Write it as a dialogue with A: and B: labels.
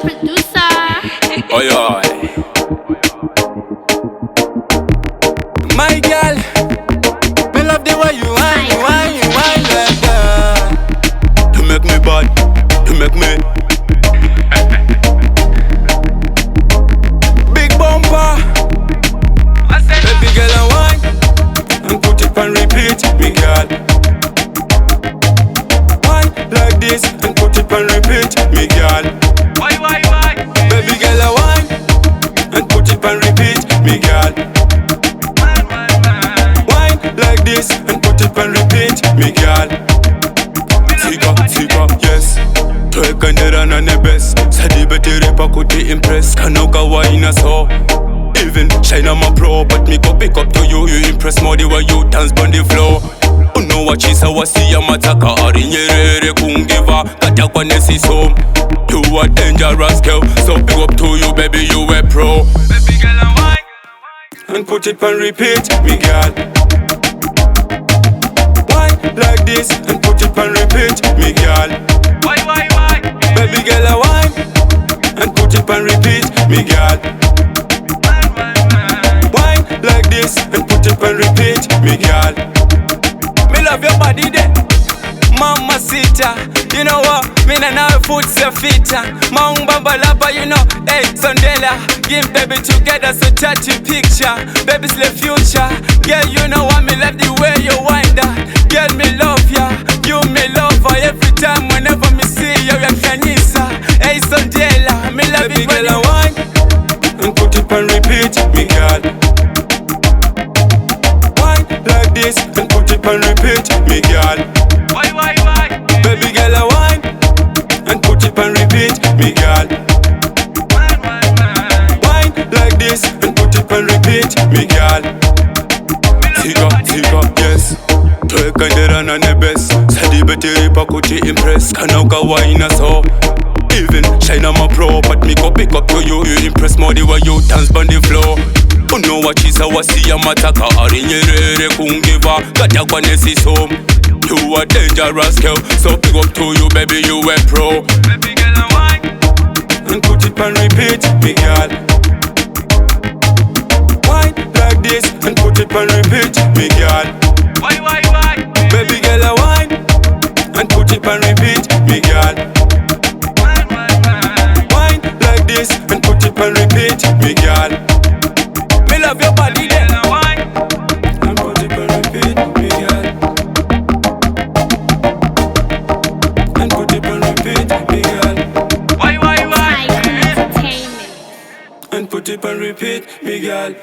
A: producer.
B: Oi, oi. My girl, me love the way you whine like that. You make me bad, you make me big bumper. Baby girl, I whine and put it on repeat, me girl. Whine like this and put it on repeat, me girl.
C: Why?
B: Baby girl, I whine and put it on repeat, me girl. Whine like this and put it on repeat, me girl. Tika, yes. Twekandera na nebes. Sadi betere pa kuti impress. Kanauka wine so. Even shine on my pro, but me go pick up to you. You impress more the way you dance on the floor. Uno wachisa wasiya mataka arinyerere kungiva kata kwa nesi so. You a dangerous girl, so big up to you, baby, you a pro.
C: Baby girl, I whine
B: And put it on repeat, me girl. Whine like this and put it on repeat, me girl.
C: Why?
B: Baby girl, I whine and put it on repeat, me girl. Whine like this and put it on repeat, me girl. Me love your body there, Mama Sita. You know what? Me na now food se fita. Maung bamba lapa, you know. Hey, Sondela, give baby together so touch your picture. Baby's the future. Girl, you know what? Me love the way you wind that. Girl, me love ya. You me love her every time. Whenever me see you, you kanisa. Hey, Sondela, me love it when you whine and put it on repeat, me girl. Whine like this and put it on repeat, me girl.
C: Why?
B: Baby girl, I whine and put it on repeat, me girl. Whine like this and put it on repeat, me girl. Tika, yes. Twekandera na nebes. Sadi betere pa kuti impress. Kanauka wine so. Even shine on my pro, but me go pick up to you. You impress more the way you dance on the floor. Uno wachisa wasiya mataka arinyerere kungiva kata kwa nesi so. You a dangerous girl, so big up to you, baby, you a pro.
C: Baby girl, I whine
B: And put it on repeat, me girl. Whine like this and put it on repeat, me girl.
C: Why?
B: Baby girl, I whine and put it on repeat, me girl. Whine like this and put it on repeat, me girl. Me love your body there.
C: Girl, I whine
B: And put it on repeat, me girl. And put it on repeat, me girl.
C: Why?
A: Entertainment.
B: And put it on repeat, me girl.